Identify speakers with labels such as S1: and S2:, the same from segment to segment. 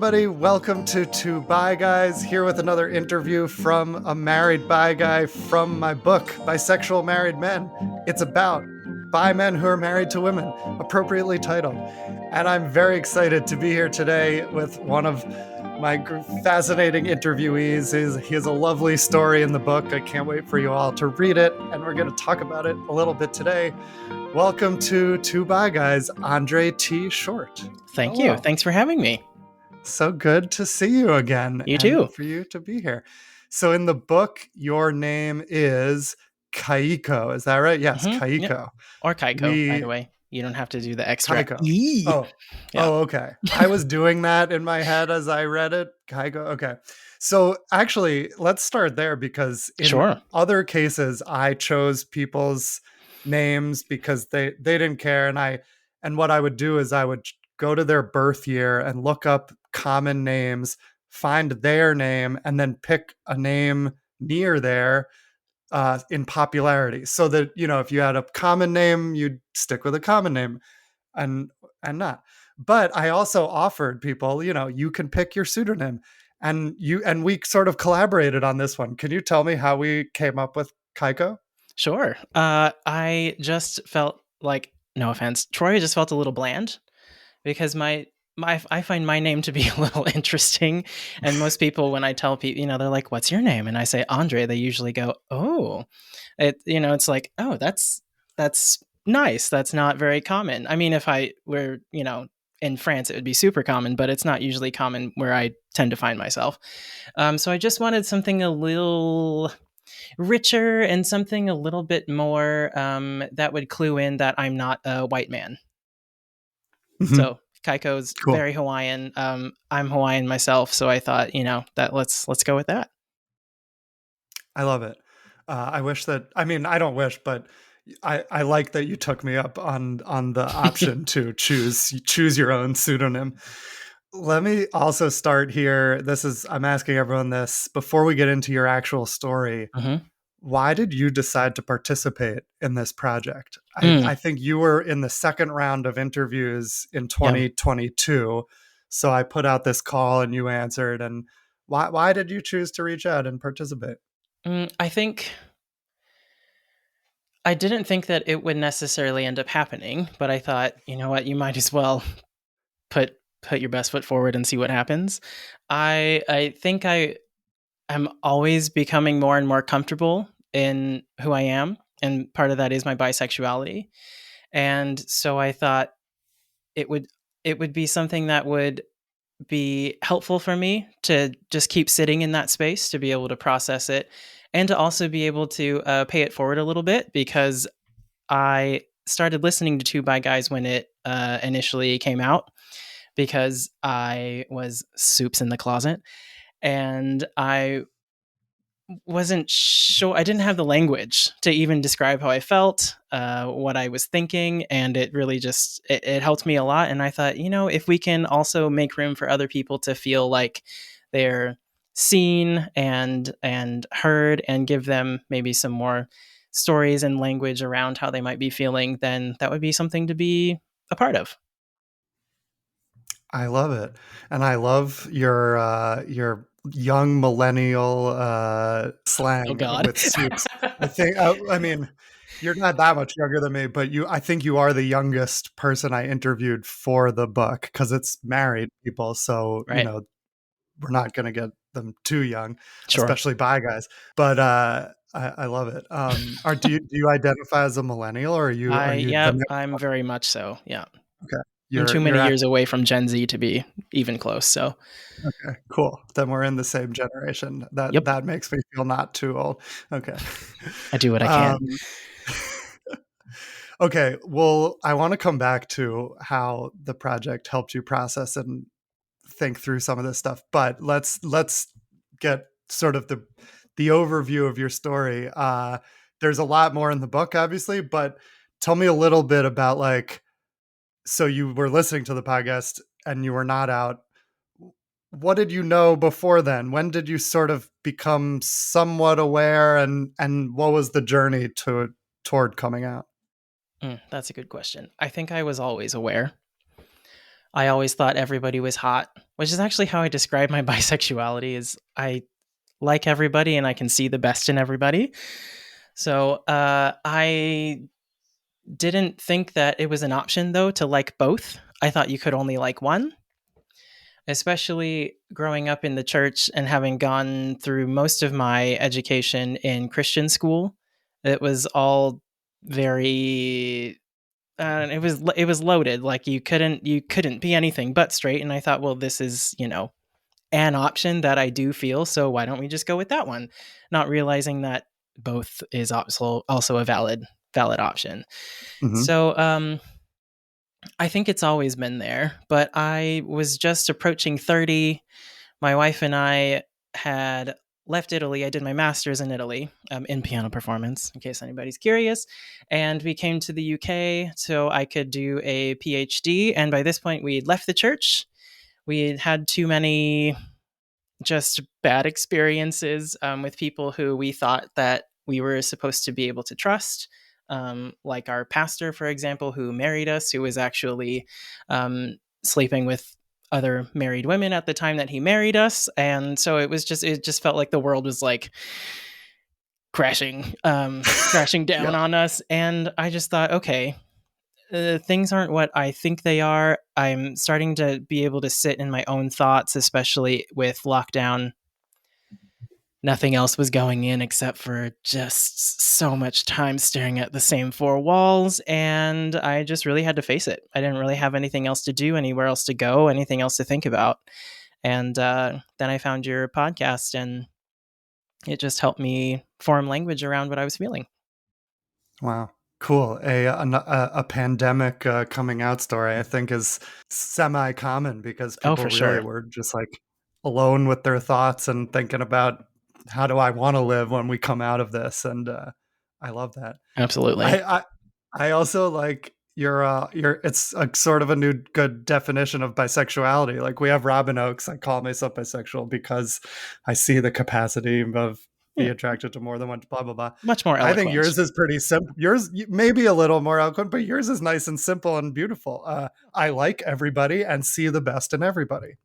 S1: everybody. Welcome to Two Bi Guys, here with another interview from a married bi guy from my book, Bisexual Married Men. It's about bi men who are married to women, appropriately titled. And I'm very excited to be here today with one of my fascinating interviewees. He has a lovely story in the book. I can't wait for you all to read it, and we're going to talk about it a little bit today. Welcome to Two Bi Guys, André T. Short.
S2: Thank
S1: Hello.
S2: you. Thanks for having me.
S1: So good to see you again.
S2: You too.
S1: And for you to be here. So in the book, your name is Kaiko. Is that right? Yes, Kaiko.
S2: Yep. Or Kaiko, by the way. You don't have to do the extra
S1: Kaiko.
S2: E.
S1: Oh,
S2: Yeah.
S1: oh, okay. I was doing that in my head as I read it. Kaiko. Okay. So actually, let's start there because in other cases, I chose people's names because they didn't care. And what I would do is I would go to their birth year and look up common names, find their name, and then pick a name near there in popularity. So that, you know, if you had a common name, you'd stick with a common name and not. But I also offered people, you know, you can pick your pseudonym. And we sort of collaborated on this one. Can you tell me how we came up with Kaiko?
S2: Sure. I just felt like, no offense, Troy just felt a little bland because I find my name to be a little interesting. And most people, when I tell people, you know, they're like, what's your name? And I say Andre, they usually go, oh, it's like, oh, that's nice. That's not very common. I mean, if I were, you know, in France, it would be super common, but it's not usually common where I tend to find myself. So I just wanted something a little richer and something a little bit more that would clue in that I'm not a white man. Mm-hmm. So Kaiko's cool. Very Hawaiian. I'm Hawaiian myself, so I thought, you know, that let's go with that.
S1: I love it. I wish that. I mean, I don't wish, but I like that you took me up on the option to choose your own pseudonym. Let me also start here. I'm asking everyone this before we get into your actual story. Mm-hmm. Why did you decide to participate in this project? I think you were in the second round of interviews in 2022. Yep. So I put out this call and you answered. And why did you choose to reach out and participate?
S2: I think I didn't think that it would necessarily end up happening, but I thought, you know what, you might as well put your best foot forward and see what happens. I think I'm always becoming more and more comfortable in who I am, and part of that is my bisexuality. And so I thought it would be something that would be helpful for me to just keep sitting in that space, to be able to process it, and to also be able to pay it forward a little bit, because I started listening to Two Bi Guys when it initially came out, because I was soups in the closet and I wasn't sure. I didn't have the language to even describe how I felt, what I was thinking. And it really just, it helped me a lot. And I thought, you know, if we can also make room for other people to feel like they're seen and heard, and give them maybe some more stories and language around how they might be feeling, then that would be something to be a part of.
S1: I love it. And I love your young millennial slang with soups. I mean, you're not that much younger than me, but I think you are the youngest person I interviewed for the book, because it's married people. So, right. You know, we're not going to get them too young, especially bi guys. But I love it. Do you identify as a millennial, or are you?
S2: Yeah, I'm very much so. Yeah.
S1: Okay.
S2: I'm too many years away from Gen Z to be even close. So,
S1: okay, cool. Then we're in the same generation. That makes me feel not too old. Okay,
S2: I do what I can.
S1: Okay, well, I want to come back to how the project helped you process and think through some of this stuff. But let's get sort of the overview of your story. There's a lot more in the book, obviously, but tell me a little bit about, like, so you were listening to the podcast and you were not out. What did you know before then? When did you sort of become somewhat aware, and what was the journey toward coming out?
S2: That's a good question. I think I was always aware. I always thought everybody was hot, which is actually how I describe my bisexuality. Is I like everybody and I can see the best in everybody. So I didn't think that it was an option though to like both. I thought you could only like one, especially growing up in the church and having gone through most of my education in Christian school. It was all very it was loaded, like you couldn't be anything but straight, and I thought, well, this is, an option that I do feel, so why don't we just go with that one, not realizing that both is also a valid option.
S1: Mm-hmm.
S2: So I think it's always been there, but I was just approaching 30. My wife and I had left Italy. I did my master's in Italy, in piano performance, in case anybody's curious. And we came to the UK so I could do a PhD. And by this point, we had left the church. We had had too many just bad experiences with people who we thought that we were supposed to be able to trust. Like our pastor, for example, who married us, who was actually sleeping with other married women at the time that he married us. And so it just felt like the world was like crashing down
S1: Yeah.
S2: on us. And I just thought, okay, things aren't what I think they are. I'm starting to be able to sit in my own thoughts, especially with lockdown. Nothing else was going in except for just so much time staring at the same four walls. And I just really had to face it. I didn't really have anything else to do, anywhere else to go, anything else to think about. And then I found your podcast, and it just helped me form language around what I was feeling.
S1: Wow. Cool. A pandemic coming out story, I think, is semi common because
S2: Oh,
S1: people
S2: for
S1: really
S2: sure.
S1: were just like alone with their thoughts and thinking about how do I want to live when we come out of this. And I love that.
S2: Absolutely.
S1: I I also like your it's a sort of a new good definition of bisexuality. Like we have Robin Oakes. I call myself bisexual because I see the capacity of be
S2: Yeah.
S1: attracted to more than one blah blah blah.
S2: Much more
S1: I think
S2: eloquent.
S1: yours is pretty simple. Yours maybe a little more eloquent, but yours is nice and simple and beautiful. I like everybody and see the best in everybody.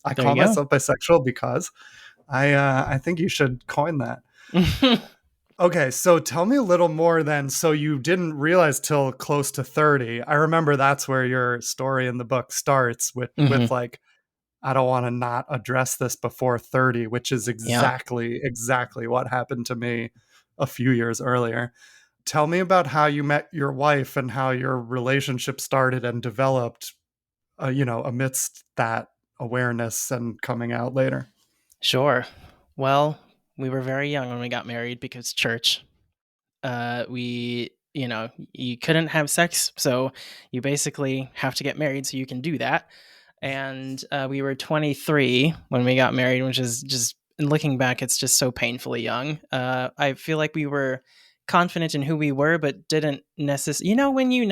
S1: I
S2: There
S1: call
S2: you
S1: myself bisexual because I think you should coin that.
S2: go.
S1: Okay, so tell me a little more then. So you didn't realize till close to 30. I remember that's where your story in the book starts with
S2: Hmm.
S1: like I don't want to not address this before 30, which is
S2: Yeah.
S1: exactly what happened to me a few years earlier. Tell me about how you met your wife and how your relationship started and developed, amidst that awareness and coming out later.
S2: Sure. Well, we were very young when we got married because church. You couldn't have sex, so you basically have to get married so you can do that. And we were 23 when we got married, which is just, looking back, it's just so painfully young. I feel like we were confident in who we were, but didn't necessarily, when you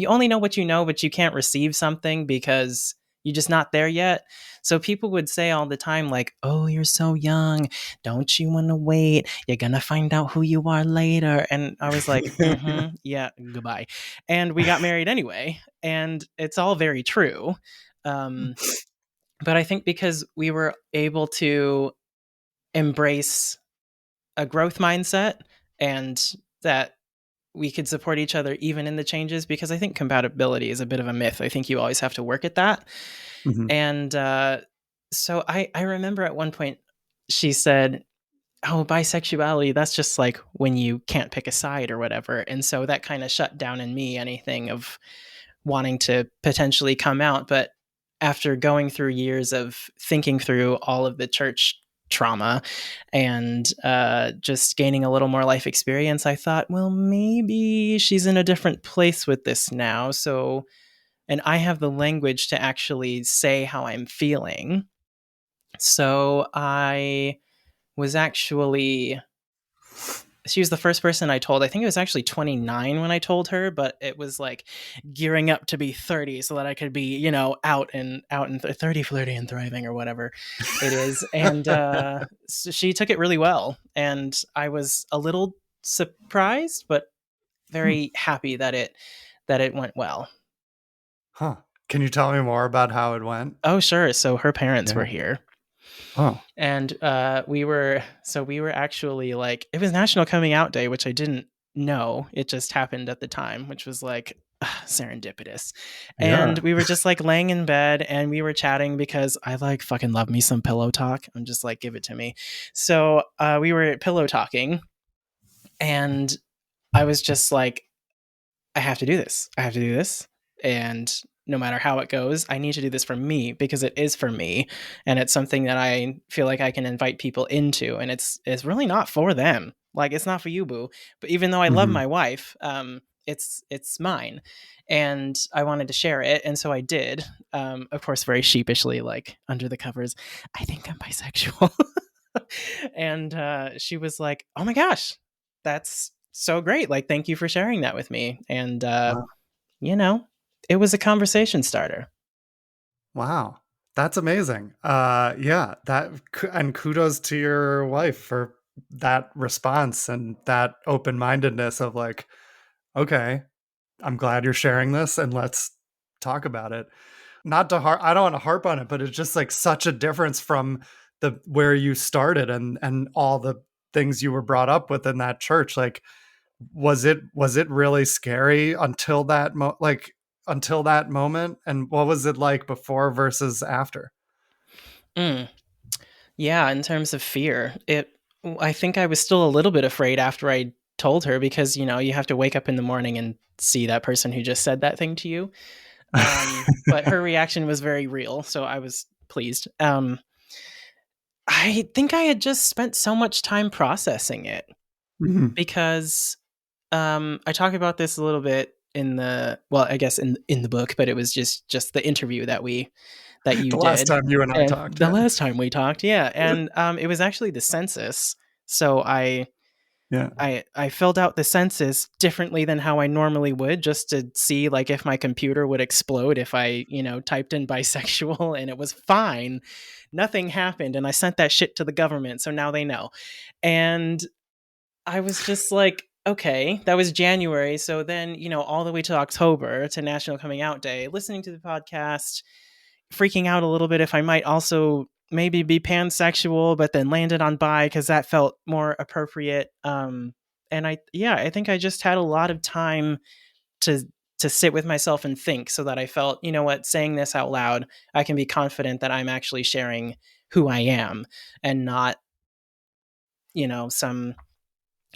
S2: only know what you know, but you can't receive something because you're just not there yet. So people would say all the time, like, oh, you're so young. Don't you want to wait? You're going to find out who you are later. And I was like, yeah, goodbye. And we got married anyway. And it's all very true. Um, but I think because we were able to embrace a growth mindset, and that we could support each other even in the changes, because I think compatibility is a bit of a myth. I think you always have to work at that.
S1: Mhm.
S2: And so I remember at one point she said, oh, bisexuality, that's just like when you can't pick a side or whatever. And so that kind of shut down in me anything of wanting to potentially come out. But after going through years of thinking through all of the church trauma and just gaining a little more life experience, I thought, well, maybe she's in a different place with this now. So, and I have the language to actually say how I'm feeling. So I was actually she was the first person I told. I think it was actually 29 when I told her, but it was like gearing up to be 30 so that I could be, out and 30, flirty and thriving or whatever it is. And so she took it really well, and I was a little surprised, but
S1: Hmm.
S2: very happy that it went well.
S1: Huh. Can you tell me more about how it went?
S2: Oh, sure. So her parents
S1: Yeah.
S2: were here.
S1: Oh.
S2: And we were actually like, it was National Coming Out Day, which I didn't know. It just happened at the time, which was like serendipitous. And
S1: Yeah.
S2: we were just like laying in bed and we were chatting because I like fucking love me some pillow talk. I'm just like, give it to me. So we were pillow talking and I was just like, I have to do this. I have to do this. And no matter how it goes, I need to do this for me because it is for me. And it's something that I feel like I can invite people into. And it's really not for them. Like it's not for you, boo. But even though I love
S1: Mhm.
S2: my wife, it's mine. And I wanted to share it. And so I did. Of course, very sheepishly, like under the covers, I think I'm bisexual. And she was like, "Oh my gosh, that's so great! Like, thank you for sharing that with me." And
S1: Wow.
S2: you know, it was a conversation starter.
S1: Wow. That's amazing. Yeah, and kudos to your wife for that response and that open-mindedness of like, okay, I'm glad you're sharing this and let's talk about it. Not to I don't want to harp on it, but it's just like such a difference from the where you started and all the things you were brought up with in that church. Like, was it really scary until until that moment? And what was it like before versus after?
S2: Mm. Yeah, in terms of fear, I think I was still a little bit afraid after I told her because you have to wake up in the morning and see that person who just said that thing to you. But her reaction was very real, so I was pleased. I think I had just spent so much time processing it
S1: Mhm.
S2: because I talk about this a little bit in the I guess in the book, but it was just the interview that you
S1: The last
S2: did,
S1: time you and I
S2: and
S1: talked,
S2: the
S1: yeah.
S2: last time we talked, yeah, and it was actually the census. So
S1: Yeah.
S2: I filled out the census differently than how I normally would, just to see like if my computer would explode if I typed in bisexual, and it was fine. Nothing happened, and I sent that shit to the government, so now they know. And I was just like, okay, that was January. So then, all the way to October to National Coming Out Day, listening to the podcast, freaking out a little bit if I might also maybe be pansexual, but then landed on bi because that felt more appropriate. And I think I just had a lot of time to sit with myself and think, so that I felt, you know what, saying this out loud, I can be confident that I'm actually sharing who I am and not, some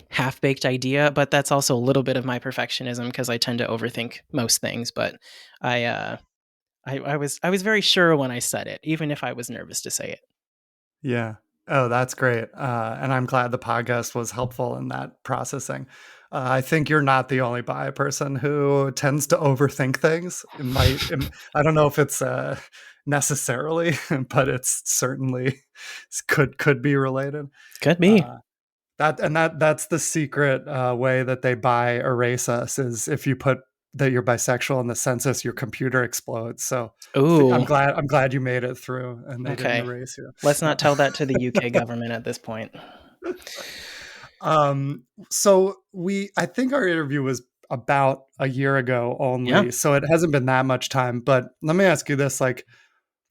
S2: half-baked idea. But that's also a little bit of my perfectionism because I tend to overthink most things. But I I was very sure when I said it, even if I was nervous to say it.
S1: Yeah. Oh, that's great. And I'm glad the podcast was helpful in that processing. I think you're not the only bi person who tends to overthink things. I don't know if it's necessarily, but it's certainly could be related.
S2: Could be.
S1: Uh, that's the secret way that they bi erase us is if you put that you're bisexual in the census, your computer explodes. So
S2: Ooh,
S1: I'm glad you made it through and they didn't
S2: okay.
S1: erase you.
S2: Let's
S1: Uh,
S2: not tell that to the UK government at this point.
S1: so I think our interview was about a year ago
S2: Yeah.
S1: only, so it hasn't been that much time. But let me ask you this: like,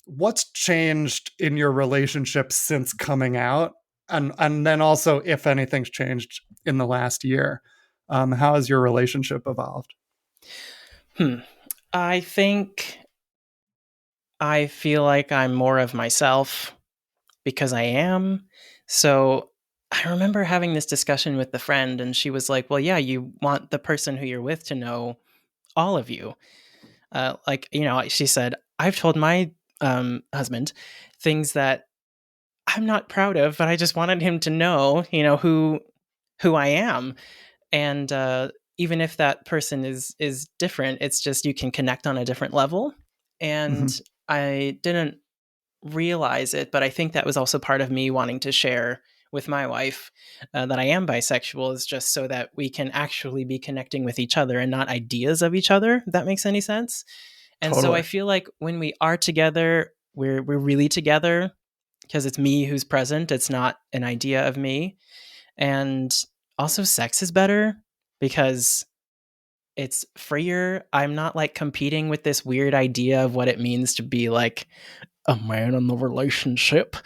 S1: what's changed in your relationship since coming out, and then also if anything's changed in the last year? How has your relationship evolved?
S2: Hmm. I think I feel like I'm more of myself because I am. So I remember having this discussion with the friend, and she was like, "Well, yeah, you want the person who you're with to know all of you." She said, "I've told my husband things that I'm not proud of, but I just wanted him to know, who I am." And even if that person is different, it's just you can connect on a different level. And
S1: Mhm.
S2: I didn't realize it, but I think that was also part of me wanting to share with my wife that I am bisexual, is just so that we can actually be connecting with each other and not ideas of each other, if that makes any sense. And so I
S1: Totally.
S2: feel like when we are together, we're really together because it's me who's present. It's not an idea of me. And also sex is better because it's freer. I'm not like competing with this weird idea of what it means to be like a man in the relationship.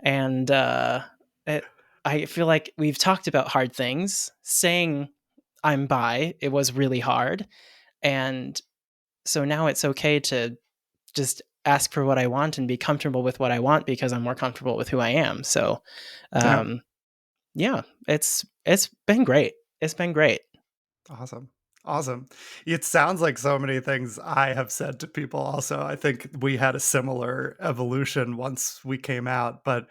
S2: And I feel like we've talked about hard things. Saying I'm bi, it was really hard. And so now it's okay to just ask for what I want and be comfortable with what I want because I'm more comfortable with who I am. So, yeah, it's been great. It's been great.
S1: Awesome. It sounds like so many things I have said to people also. I think we had a similar evolution once we came out, but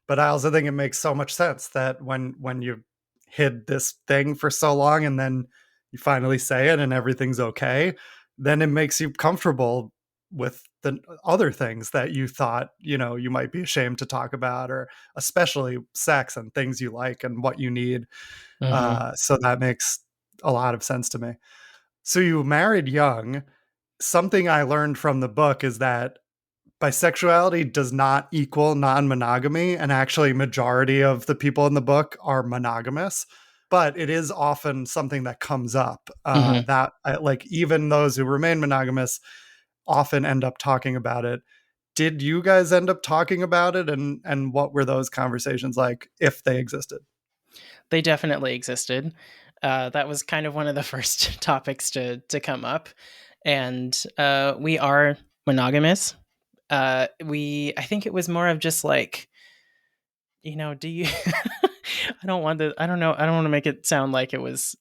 S1: I also think it makes so much sense that when you hid this thing for so long and then you finally say it and everything's okay, then it makes you comfortable with the other things that you thought, you might be ashamed to talk about, or especially sex and things you like and what you need. So that makes a lot of sense to me. So you married young. Something I learned from the book is that bisexuality does not equal non-monogamy, and actually majority of the people in the book are monogamous, but it is often something that comes up, that like even those who remain monogamous often end up talking about it. Did you guys end up talking about it, and what were those conversations like, if they existed?
S2: They definitely existed. That was kind of one of the first topics to come up, and we are monogamous. I think it was more of just like, do you? I don't want to. I don't know. I don't want to make it sound like it was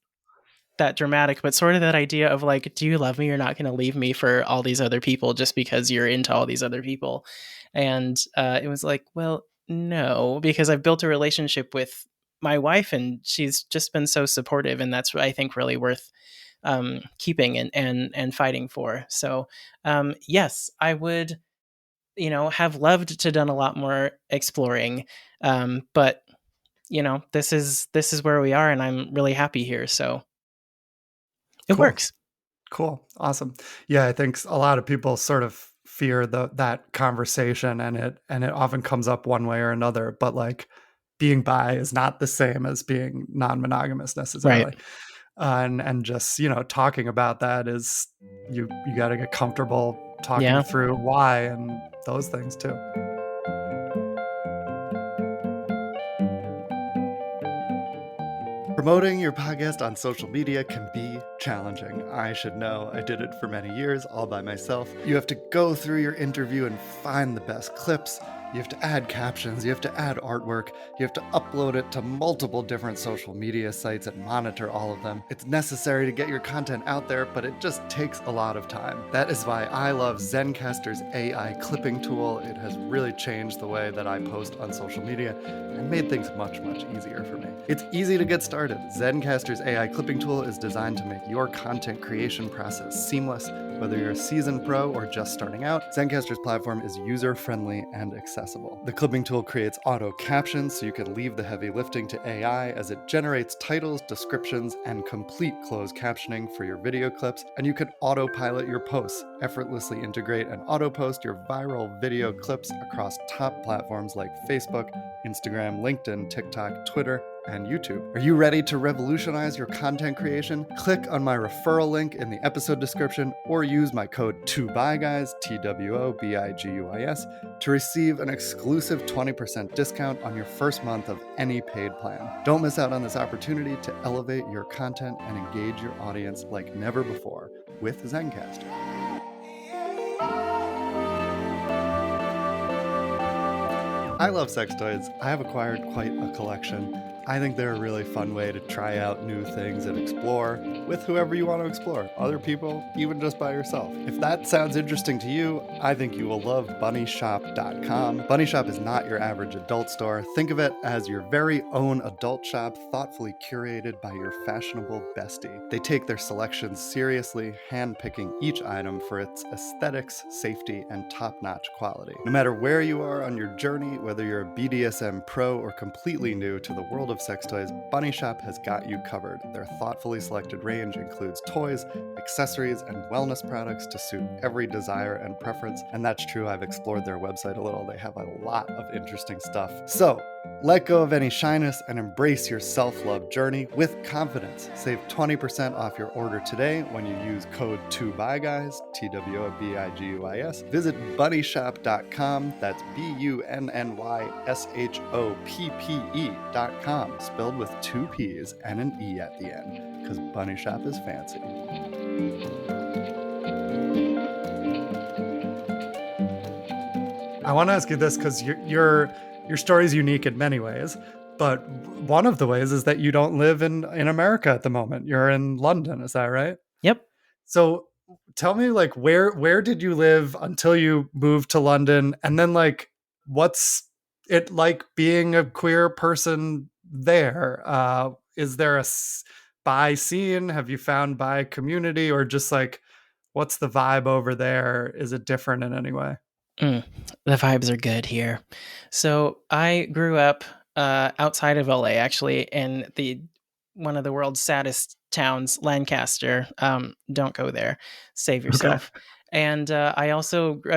S2: that dramatic, but sort of that idea of like, do you love me? You're not going to leave me for all these other people just because you're into all these other people. And it was like, well, no, because I've built a relationship with my wife and she's just been so supportive. And that's, I think, really worth keeping and fighting for. So, yes, I would, have loved to done a lot more exploring. But this is where we are and I'm really happy here. So it
S1: Cool.
S2: works.
S1: Cool. Awesome. Yeah, I think a lot of people sort of fear that conversation, and it often comes up one way or another, but like being bi is not the same as being non-monogamous
S2: Right.
S1: necessarily. And just, talking about that is, you got to get comfortable talking
S2: Yeah.
S1: through why and those things too. Promoting your podcast on social media can be challenging. I should know. I did it for many years all by myself. You have to go through your interview and find the best clips. You have to add captions, you have to add artwork, you have to upload it to multiple different social media sites and monitor all of them. It's necessary to get your content out there, but it just takes a lot of time. That is why I love Zencastr's AI clipping tool. It has really changed the way that I post on social media and made things much, much easier for me. It's easy to get started. Zencastr's AI clipping tool is designed to make your content creation process seamless. Whether you're a seasoned pro or just starting out, Zencastr's platform is user-friendly and accessible. The clipping tool creates auto captions so you can leave the heavy lifting to AI, as it generates titles, descriptions, and complete closed captioning for your video clips, and you can autopilot your posts, effortlessly integrate and auto-post your viral video clips across top platforms like Facebook, Instagram, LinkedIn, TikTok, Twitter, and YouTube. Are you ready to revolutionize your content creation? Click on my referral link in the episode description or use my code 2BIGUYS, TWOBIGUYS, to receive an exclusive 20% discount on your first month of any paid plan. Don't miss out on this opportunity to elevate your content and engage your audience like never before with Zencastr. I love sex toys. I have acquired quite a collection. I think they're a really fun way to try out new things and explore with whoever you want to explore, other people, even just by yourself. If that sounds interesting to you, I think you will love bunnyshop.com. Bunny Shop is not your average adult store. Think of it as your very own adult shop, thoughtfully curated by your fashionable bestie. They take their selections seriously, handpicking each item for its aesthetics, safety, and top-notch quality. No matter where you are on your journey, whether you're a BDSM pro or completely new to the world of sex toys, Bunny Shop has got you covered. Their thoughtfully selected range includes toys, accessories, and wellness products to suit every desire and preference. And that's true, I've explored their website a little. They have a lot of interesting stuff. So, Let go of any shyness and embrace your self-love journey with confidence. Save 20% off your order today when you use code 2BIGUYS, TWOBIGUYS. Visit bunnyshop.com, that's BUNNYSHOPPE.com, spelled with 2 P's and an E at the end, because Bunny Shop is fancy. I want to ask you this because your story is unique in many ways, but one of the ways is that you don't live in America at the moment. You're in London, is that right?
S2: Yep.
S1: So tell me, like, where did you live until you moved to London, and then like what's it like being a queer person there? Is there a bi scene? Have you found bi community, or just like what's the vibe over there? Is it different in any way?
S2: The vibes are good here. So I grew up outside of LA, actually, in one of the world's saddest towns, Lancaster. Don't go there. Save yourself. Okay. And I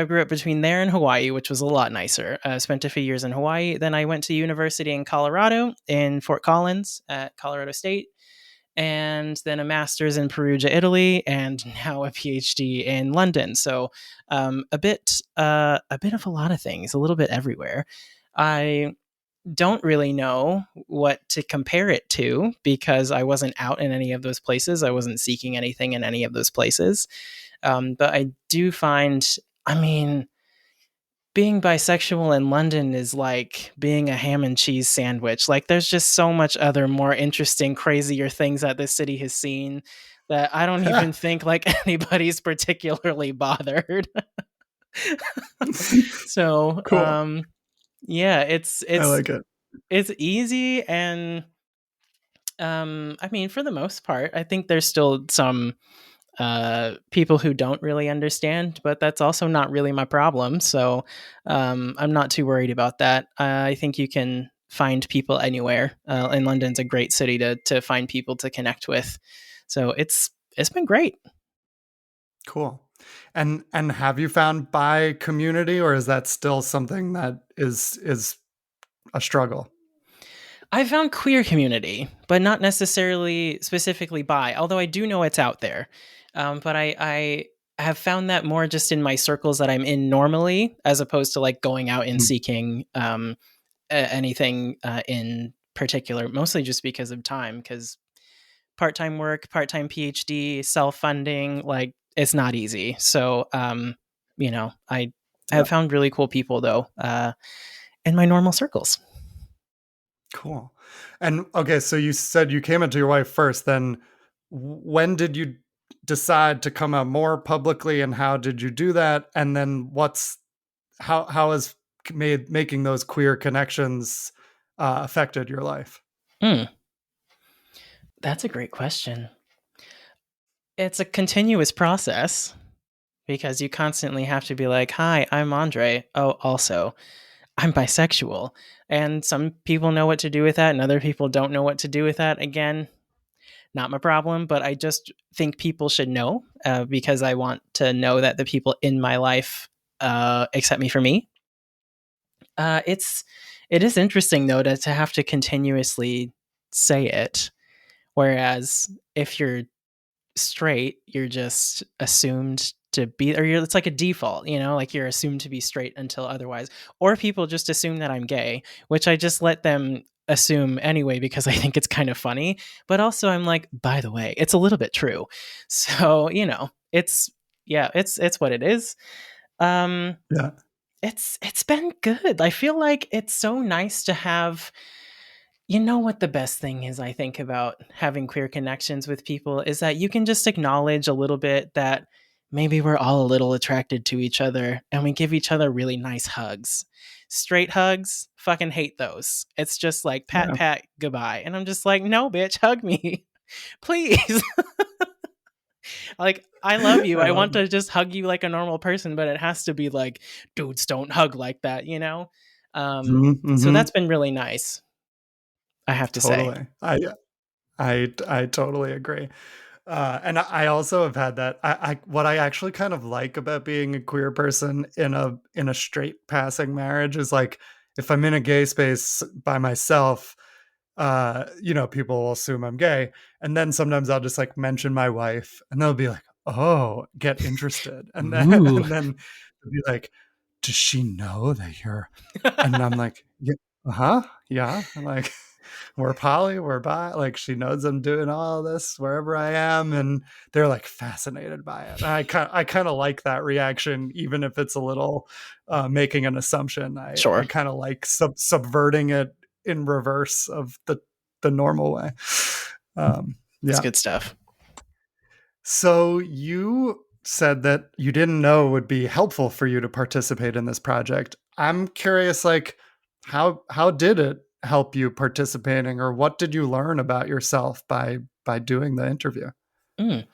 S2: grew up between there and Hawaii, which was a lot nicer. Spent a few years in Hawaii. Then I went to university in Colorado, in Fort Collins at Colorado State, and then a master's in Perugia, Italy, and now a PhD in London. So a bit of a lot of things, a little bit everywhere. I don't really know what to compare it to because I wasn't out in any of those places. I wasn't seeking anything in any of those places. But I do find, I mean, being bisexual in London is like being a ham and cheese sandwich. Like there's just so much other more interesting, crazier things that this city has seen that I don't even think like anybody's particularly bothered. So, cool. Yeah, it's I like it. It's easy, and I mean, for the most part, I think there's still some people who don't really understand, but that's also not really my problem. So I'm not too worried about that. I think you can find people anywhere. And London's a great city to find people to connect with. So it's been great.
S1: Cool. And have you found bi community, or is that still something that is a struggle?
S2: I found queer community, but not necessarily specifically bi, although I do know it's out there. But I have found that more just in my circles that I'm in normally, as opposed to like going out and seeking anything in particular, mostly just because of time, because part-time work, part-time PhD, self-funding, like it's not easy. So, I have found really cool people though, in my normal circles.
S1: Cool. And okay, so you said you came into your wife first, then when did you decide to come out more publicly, and how did you do that? And then how has making those queer connections affected your life?
S2: That's a great question. It's a continuous process because you constantly have to be like, hi, I'm André. Oh, also, I'm bisexual. And some people know what to do with that, and other people don't know what to do with that. Again, not my problem, but I just think people should know because I want to know that the people in my life accept me for me. It is interesting though to have to continuously say it, whereas if you're straight, you're just assumed to be, or it's like a default, like you're assumed to be straight until otherwise. Or people just assume that I'm gay, which I just let them assume anyway because I think it's kind of funny. But also I'm like, by the way, it's a little bit true. So, it's what it is. Yeah. It's been good. I feel like it's so nice to have. You know what the best thing is, I think, about having queer connections with people is that you can just acknowledge a little bit that maybe we're all a little attracted to each other and we give each other really nice hugs. Straight hugs, fucking hate those. It's just like pat, pat, goodbye. And I'm just like, no, bitch, hug me. Please. Like, I love you. I want to just hug you like a normal person, but it has to be like, dudes don't hug like that, So that's been really nice. I have to say.
S1: I totally agree. And I also have had that. What I actually kind of like about being a queer person in a straight passing marriage is like if I'm in a gay space by myself, people will assume I'm gay. And then sometimes I'll just like mention my wife and they'll be like, oh, get interested. And then,
S2: Ooh.
S1: and then they'll be like, does she know that you're, and I'm like, yeah, uh-huh. Yeah. I'm like, we're poly, we're bi, like she knows I'm doing all this wherever I am, and they're like fascinated by it. And I kind of like that reaction, even if it's a little making an assumption. I
S2: Sure.
S1: kind of like subverting it in reverse of the normal way.
S2: It's
S1: Yeah.
S2: good stuff.
S1: So you said that you didn't know it would be helpful for you to participate in this project. I'm curious, like, how did it help you participating, or what did you learn about yourself by doing the interview?
S2: Mm.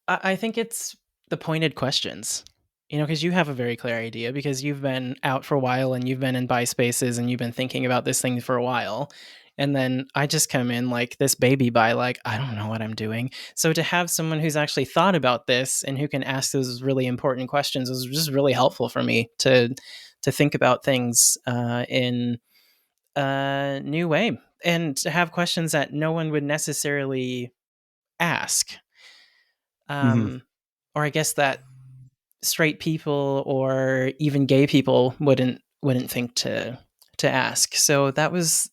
S2: I think it's the pointed questions, because you have a very clear idea because you've been out for a while and you've been in bi spaces and you've been thinking about this thing for a while. And then I just come in like this baby bi, like, I don't know what I'm doing. So to have someone who's actually thought about this and who can ask those really important questions was just really helpful for me to think about things in a new way and to have questions that no one would necessarily ask.
S1: Mm-hmm.
S2: Or I guess that straight people or even gay people wouldn't think to ask. So it was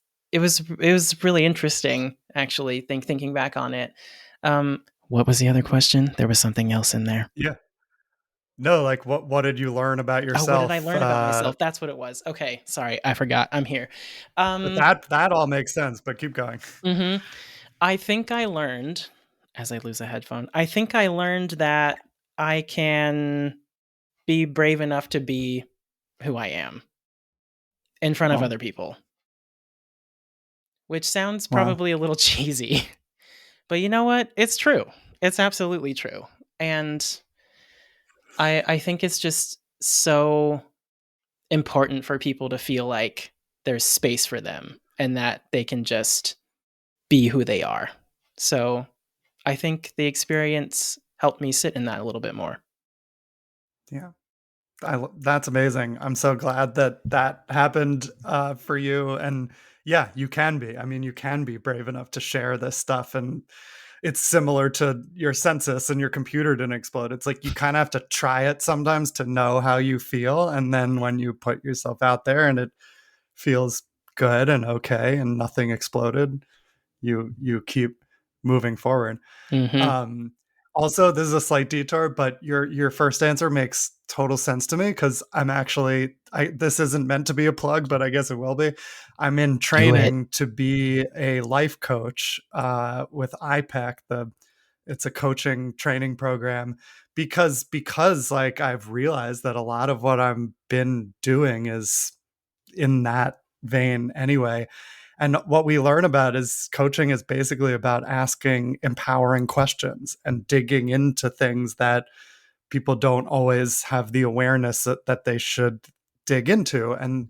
S2: really interesting actually thinking back on it. What was the other question? There was something else in there.
S1: Yeah. No, like what did you learn about
S2: Oh, what did I
S1: yourself?
S2: learn about myself? That's what it was. Okay, sorry, I forgot. I'm here.
S1: But
S2: Um,
S1: that all makes sense. But keep going.
S2: mhm. I think I learned, as I lose a headphone, I think I learned that I can be brave enough to be who I am in front of
S1: Oh,
S2: other people, which sounds
S1: wow.
S2: probably a little cheesy. But you know what? It's true. It's absolutely true. And I think it's just so important for people to feel like there's space for them and that they can just be who they are. So I think the experience helped me sit in that a little bit more.
S1: Yeah. That's amazing. I'm so glad that that happened for you. And yeah, you can be. I mean, you can be brave enough to share this stuff. And it's similar to your census and your computer didn't explode. It's like you kind of have to try it sometimes to know how you feel. And then when you put yourself out there and it feels good and okay and nothing exploded, you keep moving forward.
S2: Mm-hmm.
S1: Um, Also, this is a slight detour, but your first answer makes total sense to me because I'm actually this isn't meant to be a plug, but I guess it will be. I'm in
S2: Do it.
S1: training to be a life coach with IPEC. It's a coaching training program because like I've realized that a lot of what I've been doing is in that vein anyway. And what we learn about is coaching is basically about asking empowering questions and digging into things that people don't always have the awareness that they should dig into. And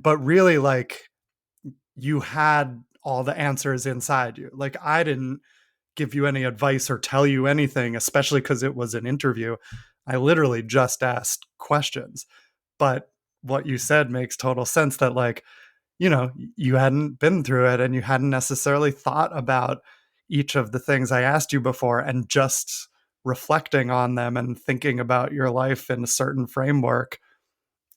S1: but really, like, you had all the answers inside you. Like, I didn't give you any advice or tell you anything, especially because it was an interview. I literally just asked questions. But what you said makes total sense, that like, you hadn't been through it and you hadn't necessarily thought about each of the things I asked you before, and just reflecting on them and thinking about your life in a certain framework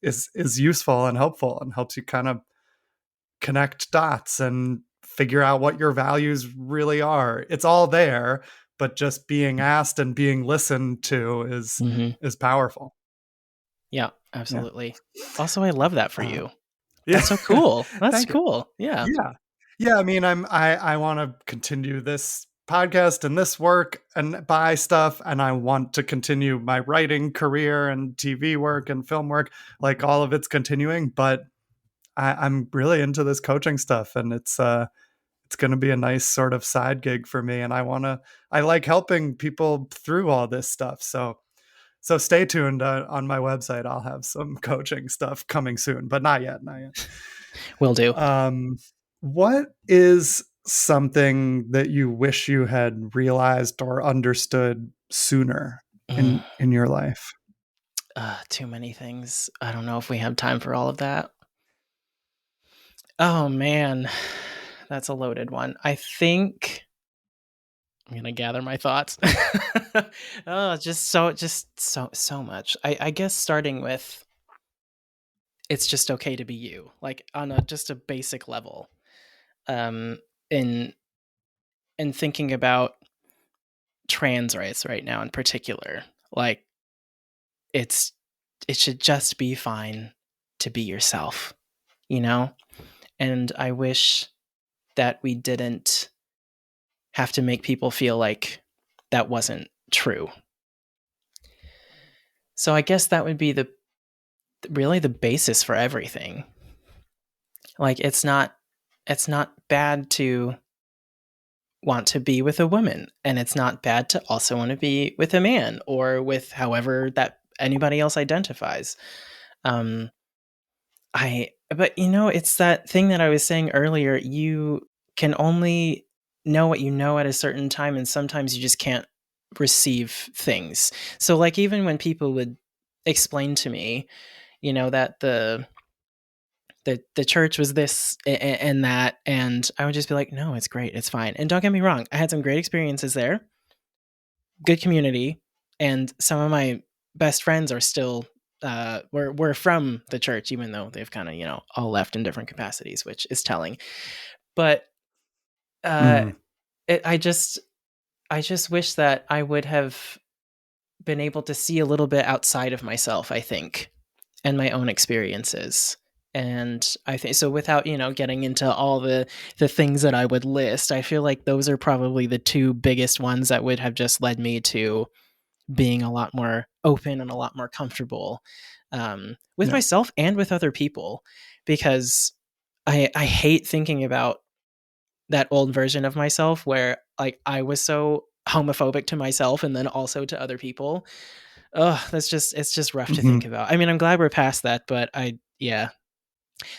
S1: is useful and helpful and helps you kind of connect dots and figure out what your values really are. It's all there, but just being asked and being listened to
S2: Mm-hmm.
S1: is powerful.
S2: Yeah,
S1: Yeah.
S2: absolutely. Also, I love that for
S1: Uh,
S2: you.
S1: yeah.
S2: That's so cool. That's
S1: Thank you.
S2: cool. Yeah.
S1: Yeah. Yeah, I mean, I want to continue this podcast and this work and buy stuff, and I want to continue my writing career and TV work and film work. Like, all of it's continuing, but I'm really into this coaching stuff, and it's going to be a nice sort of side gig for me, and I like helping people through all this stuff. So stay tuned on my website. I'll have some coaching stuff coming soon, but not yet, not yet.
S2: Will do.
S1: What is something that you wish you had realized or understood sooner
S2: Mm.
S1: in your life?
S2: Too many things. I don't know if we have time for all of that. Oh man, that's a loaded one. I think I'm gonna gather my thoughts. Oh, just so much. I guess starting with it's just okay to be you, like on just a basic level. Um, in thinking about trans rights right now in particular, like it should just be fine to be yourself, you know? And I wish that we didn't have to make people feel like that wasn't true. So I guess that would be really the basis for everything. Like it's not bad to want to be with a woman, and it's not bad to also want to be with a man or with however that anybody else identifies. Um but it's that thing that I was saying earlier, you can only know what you know at a certain time, and sometimes you just can't receive things. So like even when people would explain to me, that the church was this and that, and I would just be like, no, it's great, it's fine. And don't get me wrong, I had some great experiences there, good community, and some of my best friends are still were from the church, even though they've kind of all left in different capacities, which is telling. But uh, I just wish that I would have been able to see a little bit outside of myself, I think, and my own experiences. And I think so, without getting into all the things that I would list, I feel like those are probably the two biggest ones that would have just led me to being a lot more open and a lot more comfortable with myself and with other people, because I hate thinking about that old version of myself where like I was so homophobic to myself and then also to other people. Oh, it's just rough to think about. I mean, I'm glad we're past that, but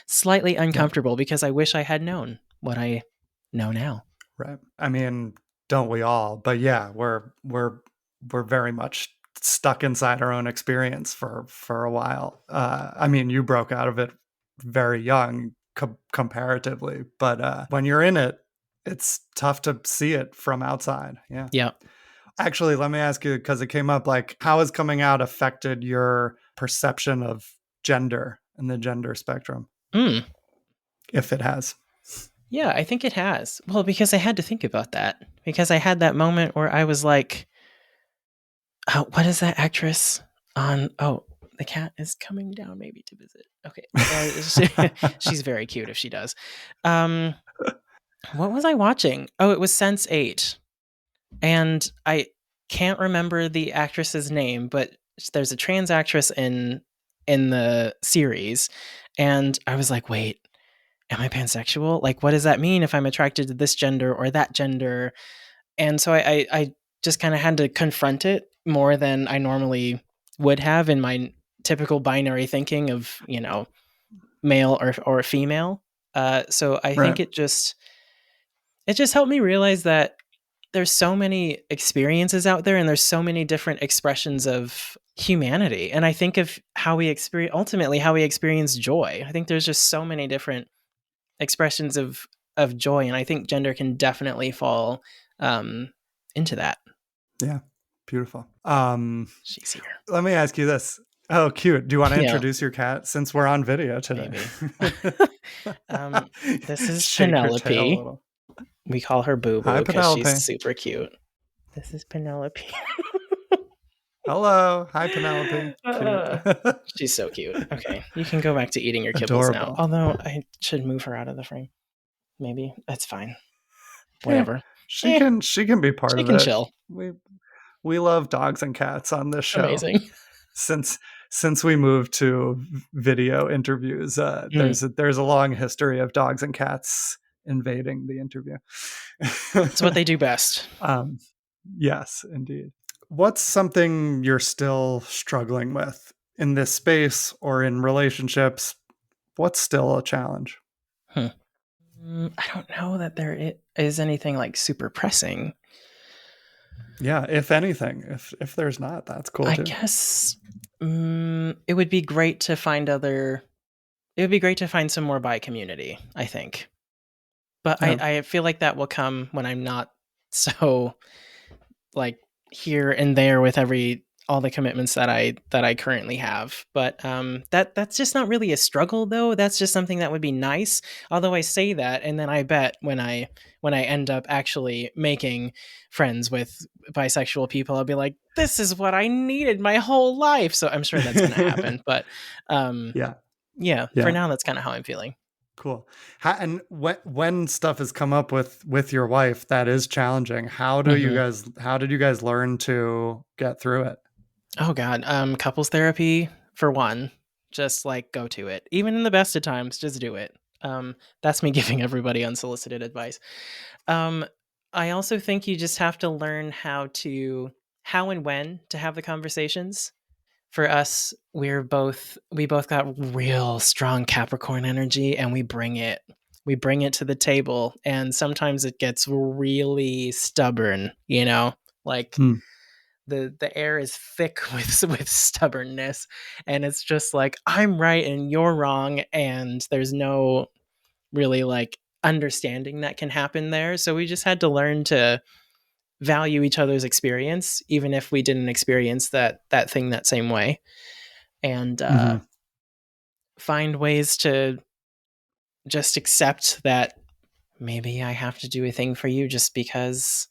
S2: slightly uncomfortable because I wish I had known what I know now.
S1: Right. I mean, don't we all? But yeah, we're very much stuck inside our own experience for a while. I mean, you broke out of it very young comparatively, but when you're in it, it's tough to see it from outside. Yeah.
S2: Yeah.
S1: Actually, let me ask you, because it came up, like, how has coming out affected your perception of gender and the gender spectrum? If it has.
S2: Yeah, I think it has. Well, because I had to think about that. Because I had that moment where I was like, what is that actress on? Oh, the cat is coming down maybe to visit. Okay. She's very cute if she does. What was I watching? Oh, it was Sense8. And I can't remember the actress's name, but there's a trans actress in the series. And I was like, wait, am I pansexual? Like, what does that mean if I'm attracted to this gender or that gender? And so I just kind of had to confront it more than I normally would have in my typical binary thinking of, male or female. So I think it just helped me realize that there's so many experiences out there and there's so many different expressions of humanity. And I think of how we experience joy. I think there's just so many different expressions of joy, and I think gender can definitely fall into that.
S1: Yeah, beautiful.
S2: She's here.
S1: Let me ask you this. Oh, cute. Do you want to introduce your cat since we're on video today?
S2: This is Penelope. We call her Boo Boo because she's super cute. This is Penelope.
S1: Hello. Hi, Penelope.
S2: She's so cute. Okay, you can go back to eating your kibbles now. Although I should move her out of the frame. Maybe that's fine. Whatever.
S1: She can be part of it.
S2: She can chill.
S1: We love dogs and cats on this show.
S2: Amazing.
S1: Since we moved to video interviews, there's a long history of dogs and cats invading the interview.
S2: It's what they do best.
S1: Yes, indeed. What's something you're still struggling with in this space or in relationships? What's still a challenge?
S2: I don't know that there is anything like super pressing.
S1: Yeah, if anything, if there's not, that's cool too.
S2: I guess It would be great to find some more bi community, I think. But
S1: Yeah.
S2: I feel like that will come when I'm not so like here and there with all the commitments that I currently have. But that's just not really a struggle though. That's just something that would be nice. Although I say that, and then I bet when I end up actually making friends with bisexual people, I'll be like, this is what I needed my whole life. So I'm sure that's gonna happen. But
S1: Yeah.
S2: yeah, for
S1: Yeah.
S2: now that's kind of how I'm feeling.
S1: Cool. And when stuff has come up with your wife that is challenging, how did you guys learn to get through it?
S2: Oh god, couples therapy for one. Just like go to it. Even in the best of times, just do it. That's me giving everybody unsolicited advice. Um, I also think you just have to learn how and when to have the conversations. For us, we both got real strong Capricorn energy, and we bring it. We bring it to the table, and sometimes it gets really stubborn. Like
S1: Hmm.
S2: the air is thick with stubbornness, and it's just like I'm right and you're wrong, and there's no really like understanding that can happen there. So we just had to learn to value each other's experience, even if we didn't experience that thing that same way, and find ways to just accept that maybe I have to do a thing for you just because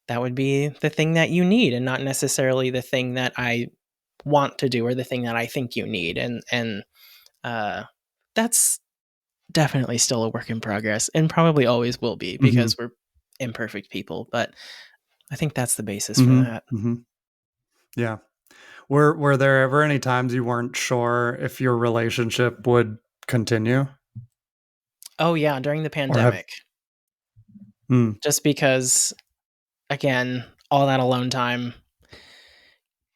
S2: that would be the thing that you need and not necessarily the thing that I want to do or the thing that I think you need. And that's definitely still a work in progress and probably always will be because we're imperfect people. But I think that's the basis for that.
S1: Yeah. Were there ever any times you weren't sure if your relationship would continue?
S2: Oh yeah, during the
S1: Or have
S2: pandemic. Just because again, all that alone time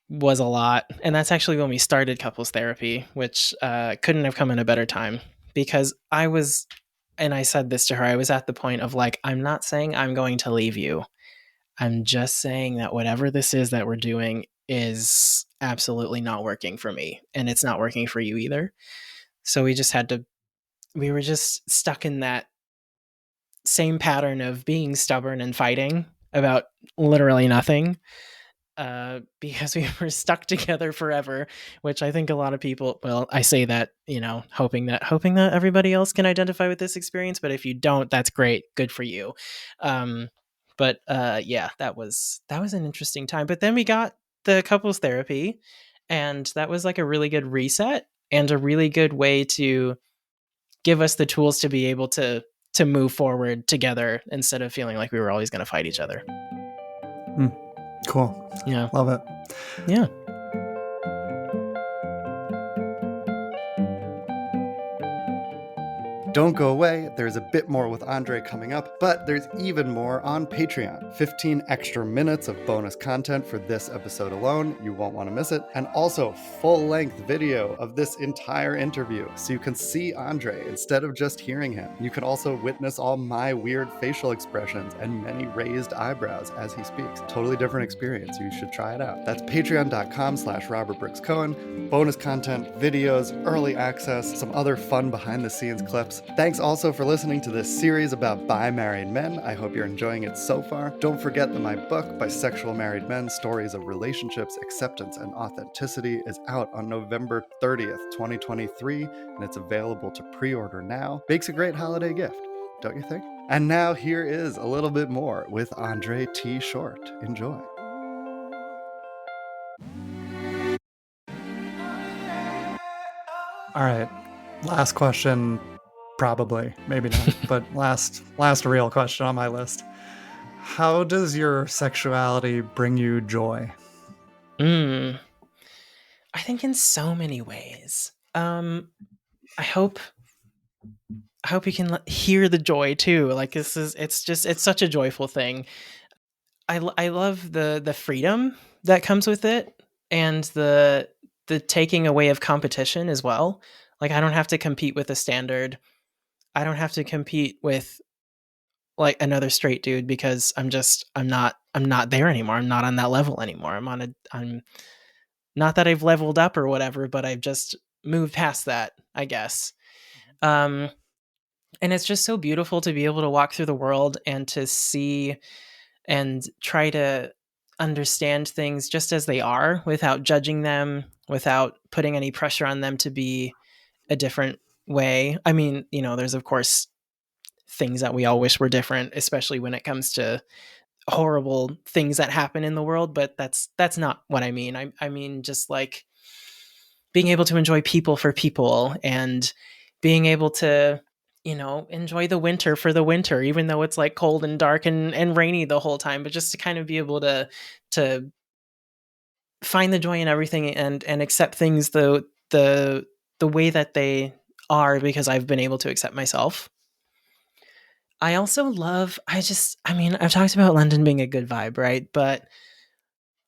S2: was a lot. And that's actually when we started couples therapy, which couldn't have come in a better time because and I said this to her, I was at the point of like, I'm not saying I'm going to leave you. I'm just saying that whatever this is that we're doing is absolutely not working for me. And it's not working for you either. So we were just stuck in that same pattern of being stubborn and fighting about literally nothing. Because we were stuck together forever, which I think a lot of people. Well, I say that hoping that everybody else can identify with this experience. But if you don't, that's great, good for you. But yeah, that was an interesting time. But then we got the couples therapy, and that was like a really good reset and a really good way to give us the tools to be able to move forward together instead of feeling like we were always going to fight each other.
S1: Cool.
S2: Yeah.
S1: Love it.
S2: Yeah.
S1: Don't go away, there's a bit more with André coming up, but there's even more on Patreon. 15 extra minutes of bonus content for this episode alone, you won't want to miss it, and also full-length video of this entire interview, so you can see André instead of just hearing him. You can also witness all my weird facial expressions and many raised eyebrows as he speaks. Totally different experience, you should try it out. That's patreon.com/RobertBrooksCohen. Bonus content, videos, early access, some other fun behind-the-scenes clips. Thanks also for listening to this series about bi-married men. I hope you're enjoying it so far. Don't forget that my book, Bisexual Married Men, Stories of Relationships, Acceptance, and Authenticity, is out on November 30th, 2023, and it's available to pre-order now. Makes a great holiday gift, don't you think? And now here is a little bit more with André T. Short. Enjoy. All right, last question. Probably, maybe not, but last real question on my list. How does your sexuality bring you joy?
S2: I think in so many ways. I hope you can hear the joy too. Like it's such a joyful thing. I love the freedom that comes with it and the taking away of competition as well. Like I don't have to compete with a standard. I don't have to compete with like another straight dude because I'm not there anymore. I'm not on that level anymore. I'm Not that I've leveled up or whatever, but I've just moved past that, I guess. And it's just so beautiful to be able to walk through the world and to see and try to understand things just as they are without judging them, without putting any pressure on them to be a different way. I mean, there's of course things that we all wish were different, especially when it comes to horrible things that happen in the world, but that's not what I mean. I mean just like being able to enjoy people for people, and being able to enjoy the winter for the winter, even though it's like cold and dark and rainy the whole time, but just to kind of be able to find the joy in everything and accept things the way that they are, because I've been able to accept myself. I also love, I mean, I've talked about London being a good vibe, right? But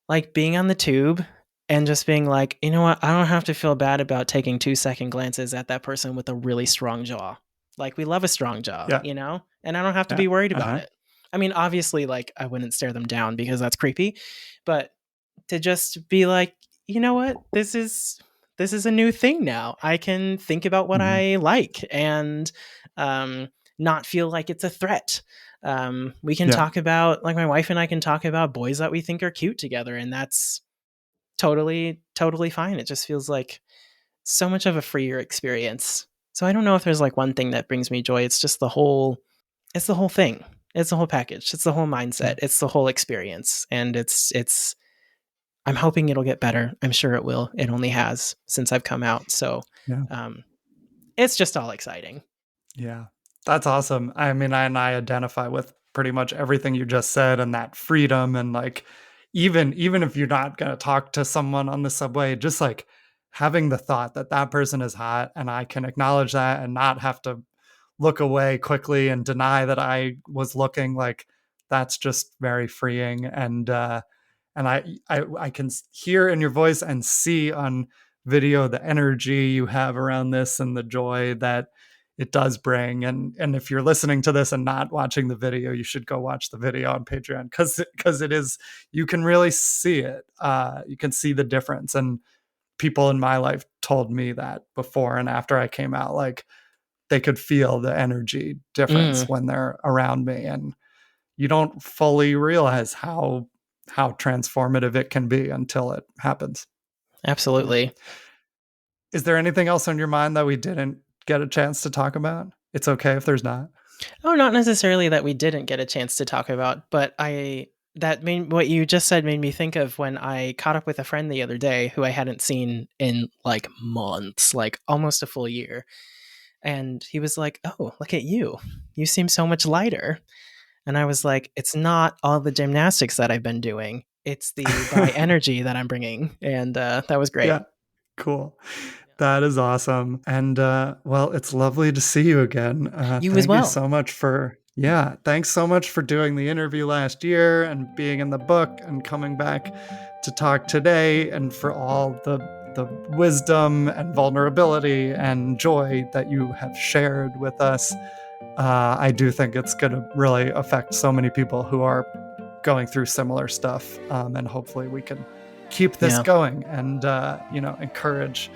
S2: like being on the tube and just being like, you know what? I don't have to feel bad about taking 2-second glances at that person with a really strong jaw. Like we love a strong jaw,
S1: Yeah.
S2: And I don't have to be worried about it. I mean, obviously, like I wouldn't stare them down because that's creepy, but to just be like, you know what? This is a new thing now. I can think about what I like and not feel like it's a threat. We can talk about, like my wife and I can talk about boys that we think are cute together, and that's totally fine. It just feels like so much of a freer experience. So I don't know if there's like one thing that brings me joy. It's just the whole thing. It's the whole package. It's the whole mindset. It's the whole experience. And it's I'm hoping it'll get better. I'm sure it will. It only has since I've come out. So it's just all exciting.
S1: Yeah, that's awesome. I mean, I identify with pretty much everything you just said, and that freedom, and like even if you're not going to talk to someone on the subway, just like having the thought that that person is hot and I can acknowledge that and not have to look away quickly and deny that I was looking, like that's just very freeing. And I can hear in your voice and see on video the energy you have around this and the joy that it does bring. And if you're listening to this and not watching the video, you should go watch the video on Patreon, because it is, you can really see it. You can see the difference. And people in my life told me that before and after I came out, like they could feel the energy difference when they're around me. And you don't fully realize how transformative it can be until it happens.
S2: Absolutely.
S1: Is there anything else on your mind that we didn't get a chance to talk about? It's okay if there's not.
S2: Oh, not necessarily that we didn't get a chance to talk about, but what you just said made me think of when I caught up with a friend the other day who I hadn't seen in like months, like almost a full year. And he was like, "Oh, look at you. You seem so much lighter." And I was like, "It's not all the gymnastics that I've been doing. It's the high energy that I'm bringing." And that was great.
S1: Yeah, cool. That is awesome. And well, it's lovely to see you again.
S2: You as
S1: Thank
S2: well.
S1: you so much thanks so much for doing the interview last year and being in the book and coming back to talk today, and for all the wisdom and vulnerability and joy that you have shared with us. I do think it's going to really affect so many people who are going through similar stuff. And hopefully we can keep this going and, encourage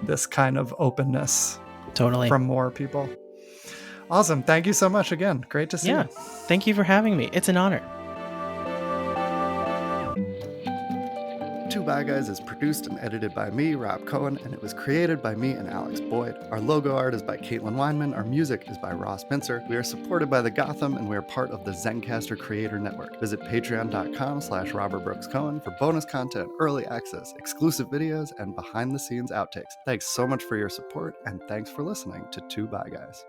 S1: this kind of openness from more people. Awesome. Thank you so much again. Great to see you.
S2: Thank you for having me. It's an honor.
S1: Two Bad Guys is produced and edited by me, Rob Cohen, and it was created by me and Alex Boyd. Our logo art is by Caitlin Weinman. Our music is by Ross Mincer. We are supported by The Gotham, and we are part of the Zencastr Creator Network. Visit patreon.com/RobertBrooksCohen for bonus content, early access, exclusive videos, and behind-the-scenes outtakes. Thanks so much for your support, and thanks for listening to Two Bad Guys.